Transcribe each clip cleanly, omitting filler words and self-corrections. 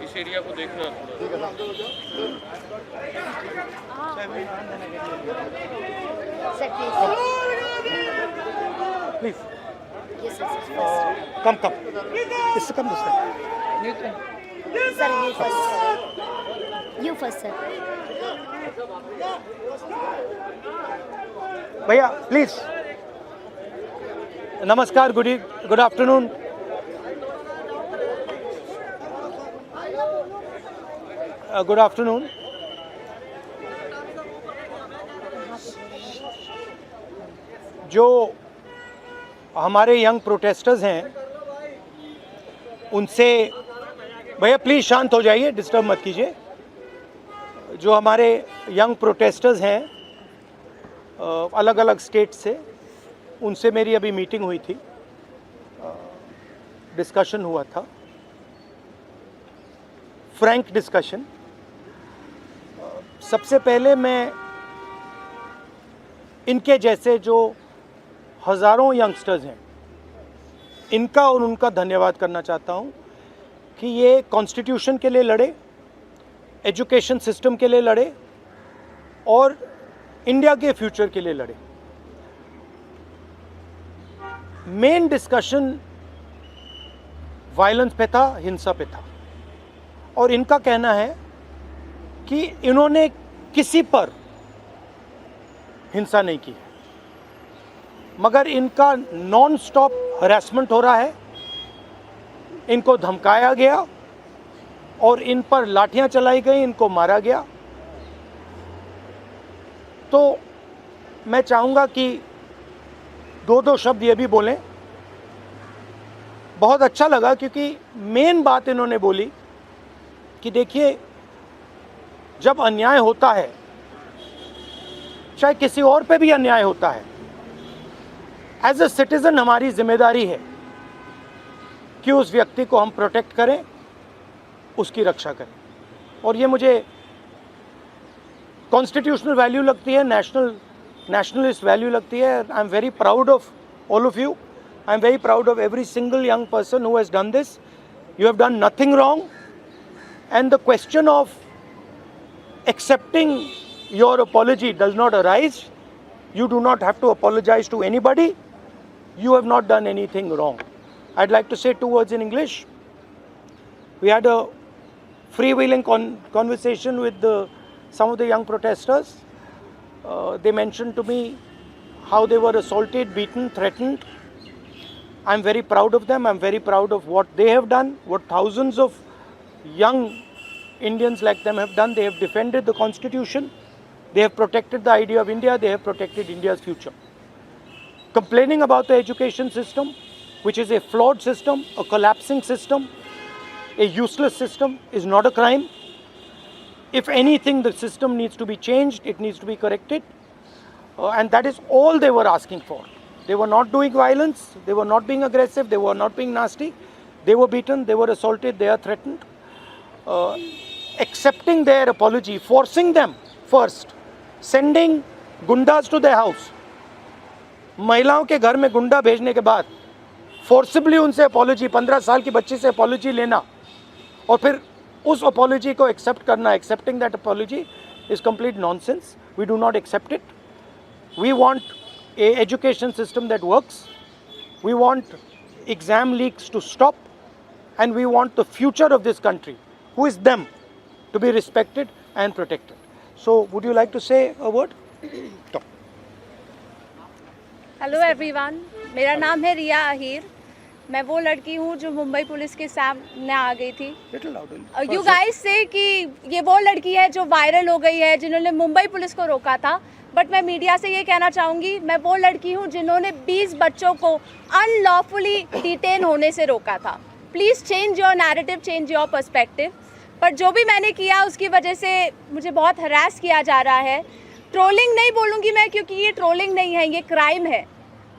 इस एरिया को देखना थोड़ा। Sir, Please, yes, sir, first. come. Come this way. Sir, you first. You first, sir. भैया please. नमस्कार, गुड आफ्टरनून। Good afternoon. जो हमारे यंग प्रोटेस्टर्स हैं उनसे, भैया प्लीज़ शांत हो जाइए, डिस्टर्ब मत कीजिए। जो हमारे यंग प्रोटेस्टर्स हैं अलग अलग स्टेट से, उनसे मेरी अभी मीटिंग हुई थी, डिस्कशन हुआ था, फ्रैंक डिस्कशन। सबसे पहले मैं इनके जैसे जो हज़ारों यंगस्टर्स हैं इनका और उनका धन्यवाद करना चाहता हूं कि ये कॉन्स्टिट्यूशन के लिए लड़े, एजुकेशन सिस्टम के लिए लड़े और इंडिया के फ्यूचर के लिए लड़े। मेन डिस्कशन वायलेंस पे था, हिंसा पे था, और इनका कहना है कि इन्होंने किसी पर हिंसा नहीं की, मगर इनका नॉन स्टॉप हरासमेंट हो रहा है, इनको धमकाया गया और इन पर लाठियां चलाई गई, इनको मारा गया। तो मैं चाहूँगा कि दो शब्द ये भी बोलें। बहुत अच्छा लगा क्योंकि मेन बात इन्होंने बोली कि देखिए, जब अन्याय होता है, चाहे किसी और पे भी अन्याय होता है, एज ए सिटीजन हमारी जिम्मेदारी है कि उस व्यक्ति को हम प्रोटेक्ट करें, उसकी रक्षा करें। और ये मुझे कॉन्स्टिट्यूशनल वैल्यू लगती है, नेशनलिस्ट वैल्यू लगती है। I am very proud of all of you. I am very proud of every single young person who has done this. You have done nothing wrong, and the question of accepting your apology does not arise. You do not have to apologize to anybody. You have not done anything wrong. I'd like to say two words in English. We had a freewheeling conversation with some of the young protesters. They mentioned to me how they were assaulted, beaten, threatened. I'm very proud of them. I'm very proud of what they have done, what thousands of young Indians like them have done. They have defended the Constitution. They have protected the idea of India. They have protected India's future. Complaining about the education system, which is a flawed system, a collapsing system, a useless system, is not a crime. If anything, the system needs to be changed. It needs to be corrected. And that is all they were asking for. They were not doing violence, they were not being aggressive, they were not being nasty. They were beaten, they were assaulted, they are threatened. Accepting their apology, forcing them first, sending gundas to their house. महिलाओं के घर में गुंडा भेजने के बाद forcibly उनसे apology, 15 साल की बच्ची से अपॉलॉजी लेना और फिर उस अपॉलॉजी को एक्सेप्ट करना, accepting that apology is complete nonsense. We do not accept it. We want a education system that works. We want exam leaks to stop, and we want the future of this country, who is them, to be respected and protected. So would you like to say a word? Talk. Hello everyone, मेरा नाम है रिया अहीर. मैं वो लड़की हूँ जो Mumbai police के सामने आ गई थी. यू गाइस से कि ये वो लड़की है जो वायरल हो गई है, जिन्होंने मुंबई पुलिस को रोका था. बट मैं मीडिया से ये कहना चाहूँगी, मैं वो लड़की हूँ जिन्होंने 20 बच्चों को अनलॉफुली डिटेन होने से रोका था. Please change your narrative, change your perspective. पर जो भी मैंने किया उसकी वजह से मुझे बहुत हरास किया जा रहा है. ट्रोलिंग नहीं बोलूँगी मैं, क्योंकि ये ट्रोलिंग नहीं है, ये क्राइम है.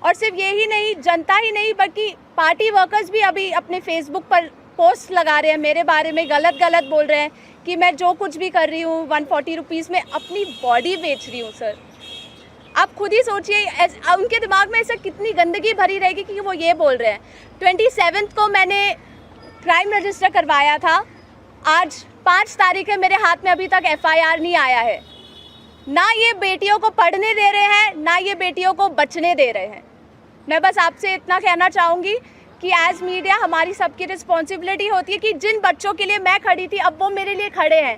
और सिर्फ ये ही नहीं, जनता ही नहीं बल्कि पार्टी वर्कर्स भी अभी अपने फेसबुक पर पोस्ट लगा रहे हैं, मेरे बारे में गलत बोल रहे हैं कि मैं जो कुछ भी कर रही हूँ 140 रुपीज़ में अपनी बॉडी बेच रही हूँ. सर, आप खुद ही सोचिए, उनके दिमाग में ऐसा कितनी गंदगी भरी रहेगी कि वो ये बोल रहे हैं. 27 को मैंने क्राइम रजिस्टर करवाया था. आज 5 तारीख है, मेरे हाथ में अभी तक FIR नहीं आया है। ना ये बेटियों को पढ़ने दे रहे हैं, ना ये बेटियों को बचने दे रहे हैं। मैं बस आपसे इतना कहना चाहूँगी कि एज मीडिया हमारी सबकी रिस्पॉन्सिबिलिटी होती है कि जिन बच्चों के लिए मैं खड़ी थी अब वो मेरे लिए खड़े हैं।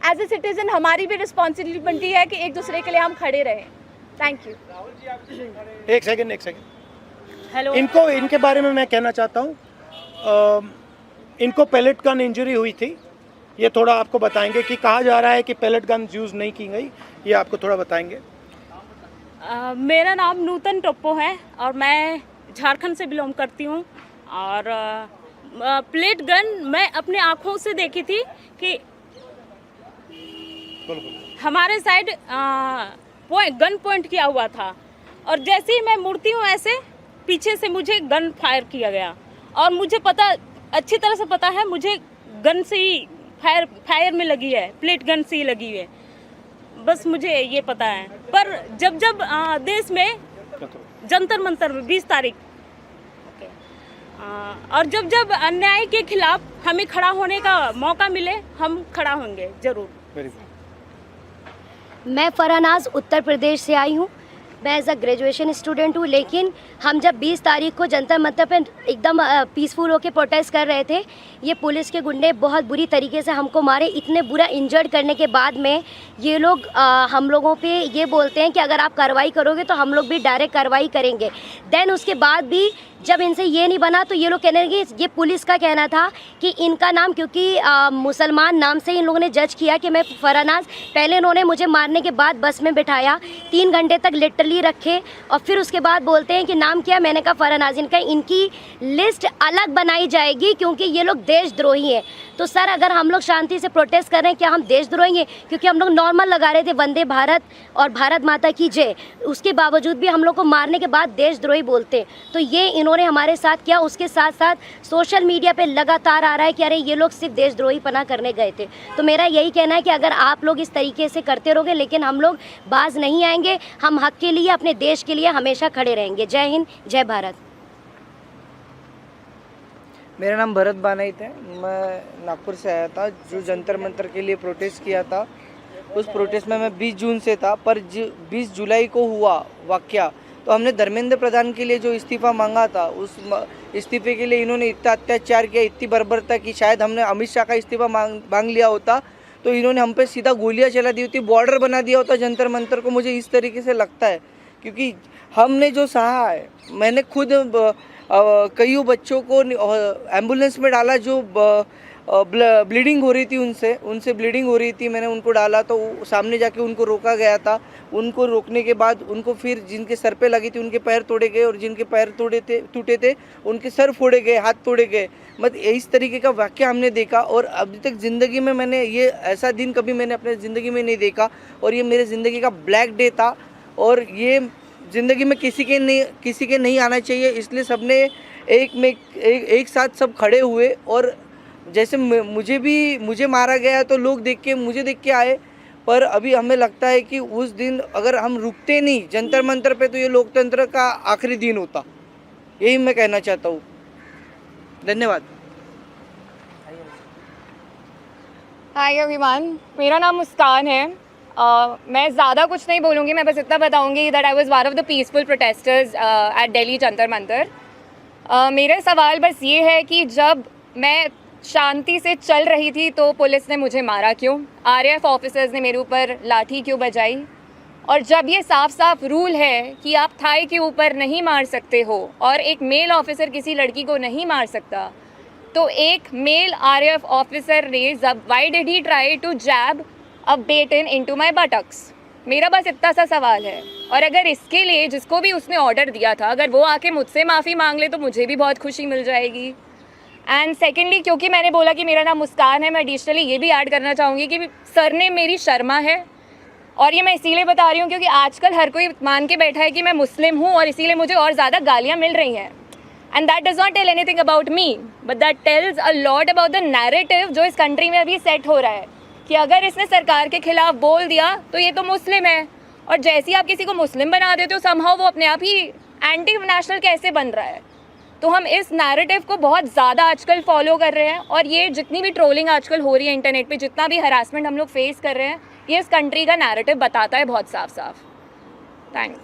एज ए सिटीजन हमारी भी रिस्पॉन्सिबिलिटी है कि एक दूसरे के लिए हम खड़े रहें। Thank you. एक सेकंड हेलो, इनके बारे में मैं कहना चाहता हूँ। इनको पेलेट गन इंजरी हुई थी, ये थोड़ा आपको बताएंगे कि कहा जा रहा है कि पेलेट गन यूज़ नहीं की गई, ये आपको थोड़ा बताएंगे। मेरा नाम नूतन टोप्पो है और मैं झारखंड से बिलोंग करती हूँ। और प्लेट गन मैं अपने आँखों से देखी थी कि हमारे साइड गन पॉइंट किया हुआ था और जैसे ही मैं मुड़ती हूँ ऐसे पीछे से मुझे गन फायर किया गया। और मुझे पता, अच्छी तरह से पता है, मुझे गन से ही फायर में लगी है, प्लेट गन से ही लगी है, बस मुझे ये पता है। पर जब देश में जंतर मंतर में 20 तारीख और जब अन्याय के खिलाफ हमें खड़ा होने का मौका मिले, हम खड़ा होंगे जरूर। मैं फरहनाज उत्तर प्रदेश से आई हूँ। मैं एज अ ग्रेजुएशन स्टूडेंट हूँ, लेकिन हम जब 20 तारीख को जंतर मंतर पे एकदम पीसफुल होकर प्रोटेस्ट कर रहे थे, ये पुलिस के गुंडे बहुत बुरी तरीके से हमको मारे। इतने बुरा इंजर्ड करने के बाद में ये लोग हम लोगों पे ये बोलते हैं कि अगर आप कार्रवाई करोगे तो हम लोग भी डायरेक्ट कार्रवाई करेंगे। देन उसके बाद भी जब इनसे ये नहीं बना तो ये लोग कहने लगे, ये पुलिस का कहना था कि इनका नाम क्योंकि मुसलमान नाम से इन लोगों ने जज किया कि मैं फरहनाज। पहले इन्होंने मुझे मारने के बाद बस में बिठाया, 3 घंटे तक लिटरली रखे और फिर उसके बाद बोलते हैं कि नाम क्या। मैंने कहा फरहनाज। इनकी लिस्ट अलग बनाई जाएगी क्योंकि ये लोग देशद्रोही हैं। तो सर, अगर हम लोग शांति से प्रोटेस्ट कर रहे हैं, क्या हम देशद्रोही हैं? क्योंकि हम लोग नॉर्मल लगा रहे थे वंदे भारत और भारत माता की जय, उसके बावजूद भी हम लोग को मारने के बाद देशद्रोही बोलते। तो ये इन्होंने हमारे साथ किया। उसके साथ साथ सोशल मीडिया पे लगातार आ रहा है कि अरे ये लोग सिर्फ देशद्रोही पना करने गए थे। तो मेरा यही कहना है कि अगर आप लोग इस तरीके से करते रहोगे, लेकिन हम लोग बाज नहीं आएंगे। हम हक के लिए, अपने देश के लिए हमेशा खड़े रहेंगे। जय हिंद, जय भारत। मेरा नाम भरत बानाइत है। मैं नागपुर से आया था, जो जंतर मंतर के लिए प्रोटेस्ट किया था। उस प्रोटेस्ट में मैं 20 जून से था, पर 20 जुलाई को हुआ वाक़या, तो हमने धर्मेंद्र प्रधान के लिए जो इस्तीफ़ा मांगा था, उस इस्तीफ़े के लिए इन्होंने इतना अत्याचार किया, इतनी बर्बरता की। शायद हमने अमित शाह का इस्तीफ़ा मांग लिया होता तो इन्होंने हम पे सीधा गोलियां चला दी होती, बॉर्डर बना दिया होता जंतर मंतर को। मुझे इस तरीके से लगता है क्योंकि हमने जो सहा है, मैंने खुद कई बच्चों को एम्बुलेंस में डाला जो ब्लीडिंग हो रही थी, उनसे ब्लीडिंग हो रही थी। मैंने उनको डाला तो सामने जाके उनको रोका गया था। उनको रोकने के बाद उनको फिर जिनके सर पे लगी थी उनके पैर तोड़े गए और जिनके पैर टूटे थे उनके सर फोड़े गए, हाथ तोड़े गए। मतलब इस तरीके का वाक़या हमने देखा और अभी तक ज़िंदगी में मैंने ये ऐसा दिन कभी मैंने अपने ज़िंदगी में नहीं देखा। और ये मेरे ज़िंदगी का ब्लैक डे था और ये ज़िंदगी में किसी के नहीं आना चाहिए। इसलिए सबने एक साथ सब खड़े हुए और जैसे मुझे मारा गया तो लोग मुझे देख के आए। पर अभी हमें लगता है कि उस दिन अगर हम रुकते नहीं जंतर मंतर पे तो ये लोकतंत्र का आखिरी दिन होता। यही मैं कहना चाहता हूँ। धन्यवाद। हाय एवरीवन, मेरा नाम मुस्कान है। मैं ज़्यादा कुछ नहीं बोलूँगी, मैं बस इतना बताऊँगी that I was one of the peaceful protesters at Delhi Jantar Mantar. मेरा सवाल बस ये है कि जब मैं शांति से चल रही थी तो पुलिस ने मुझे मारा क्यों? आरएएफ ऑफिसर्स ने मेरे ऊपर लाठी क्यों बजाई? और जब ये साफ साफ रूल है कि आप थाई के ऊपर नहीं मार सकते हो और एक मेल ऑफिसर किसी लड़की को नहीं मार सकता, तो एक मेल आरएएफ ऑफिसर ने why did he try to jab a baton into my buttocks? मेरा बस इतना सा सवाल है। और अगर इसके लिए जिसको भी उसने ऑर्डर दिया था, अगर वो आके मुझसे माफ़ी मांग ले तो मुझे भी बहुत खुशी मिल जाएगी। एंड सेकेंडली, क्योंकि मैंने बोला कि मेरा नाम मुस्कान है, मैं एडिशनली ये भी ऐड करना चाहूँगी कि सरनेम मेरी शर्मा है। और ये मैं इसीलिए बता रही हूँ क्योंकि आजकल हर कोई मान के बैठा है कि मैं मुस्लिम हूँ और इसीलिए मुझे और ज़्यादा गालियाँ मिल रही हैं। And that does not tell anything about me, but that tells a lot about the narrative जो इस कंट्री में अभी सेट हो रहा है कि अगर इसने सरकार के खिलाफ बोल दिया तो ये तो मुस्लिम है, और जैसे ही आप किसी को मुस्लिम बना देते हो समहाउ वो अपने आप ही एंटी नेशनल कैसे बन रहा है। तो तो हम इस नैरेटिव को बहुत ज़्यादा आजकल फॉलो कर रहे हैं, और ये जितनी भी ट्रोलिंग आजकल हो रही है इंटरनेट पे, जितना भी हरासमेंट हम लोग फेस कर रहे हैं, ये इस कंट्री का नैरेटिव बताता है बहुत साफ साफ। थैंक्स।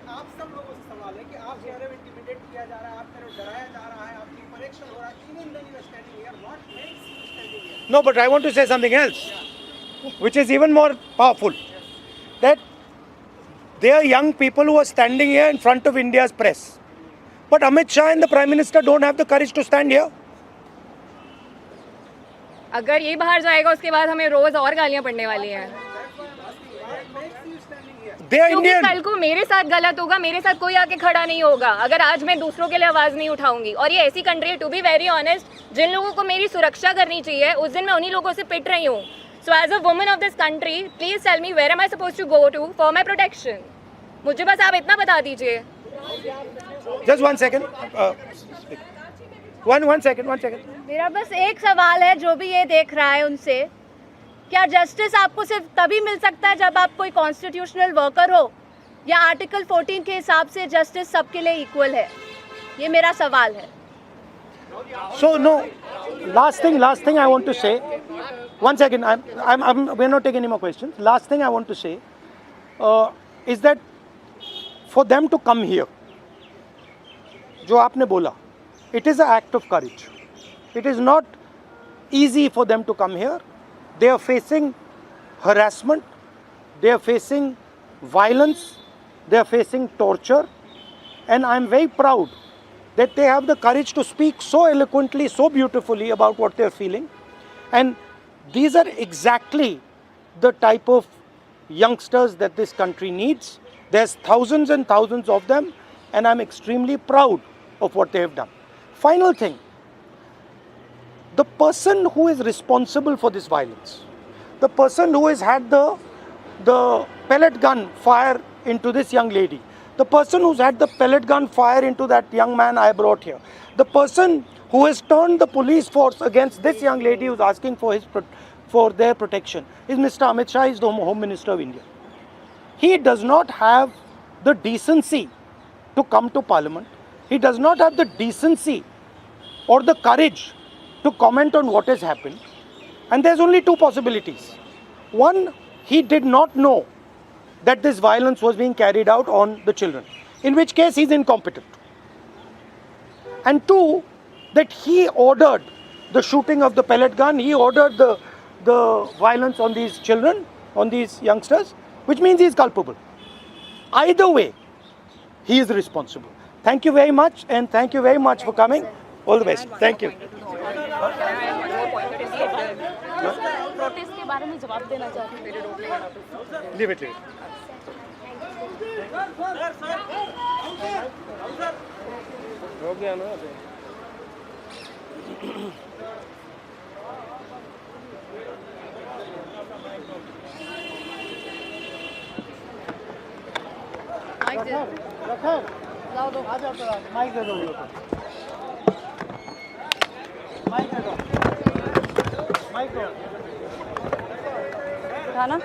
आप सब लोगों से सवाल है कि आप कह रहे हो इंटिमिडेट किया जा रहा है, आप कह रहे हो डराया जा रहा है, आपकी परीक्षण हो रहा है, even when you are standing here, what makes you standing here? No, but I want to say something else, which is even more powerful. That there are young people who are standing here in front of India's press, but Amit Shah and the Prime Minister don't have the courage to stand here. अगर ये बाहर जाएगा उसके बाद हमें रोज और गालियां पड़ने वाली हैं, They are क्योंकि Indian. कल को मेरे साथ गलत होगा, मेरे साथ कोई आके खड़ा नहीं होगा अगर आज मैं दूसरों के लिए आवाज नहीं उठाऊंगी। और ये ऐसी कंट्री है, टू बी वेरी ऑनेस्ट, जिन लोगों को मेरी सुरक्षा करनी चाहिए उस दिन मैं उन्हीं लोगों से पिट रही हूँ। So as a woman of this country, please tell me where am I suppose to go to for my protection. मुझे बस आप इतना बता दीजिए। Just 1 second. One second. मेरा बस एक सवाल है जो भी ये देख रहा है उनसे, क्या जस्टिस आपको सिर्फ तभी मिल सकता है जब आप कोई कॉन्स्टिट्यूशनल वर्कर हो, या आर्टिकल 14 के हिसाब से जस्टिस सबके लिए इक्वल है? ये मेरा सवाल है। So no, last thing I want to say. 1 second, we're not taking any more questions. Last thing I want to say is that for them to come here, जो आपने बोला, it is an act of courage. It is not easy for them to come here. They are facing harassment, they are facing violence, they are facing torture, and I am very proud that they have the courage to speak so eloquently, so beautifully about what they are feeling. And these are exactly the type of youngsters that this country needs. There's thousands and thousands of them, and I'm extremely proud of what they have done. Final thing, the person who is responsible for this violence, the person who has had the pellet gun fire into this young lady, the person who's had the pellet gun fire into that young man I brought here, the person who has turned the police force against this young lady who's asking for their protection is Mr. Amit Shah, is the Home Minister of India. He does not have the decency to come to Parliament. He does not have the decency or the courage to comment on what has happened. And there's only two possibilities. One, he did not know that this violence was being carried out on the children, in which case he's incompetent. And two, that he ordered the shooting of the pellet gun, he ordered the violence on these children, on these youngsters, which means he is culpable. Either way, he is responsible. Thank you very much, and thank you very much for coming. All the best. Thank you. Protest के बारे में जवाब देना चाहती हूँ। Leave it. हो गया ना। माइक दे दो। था ना।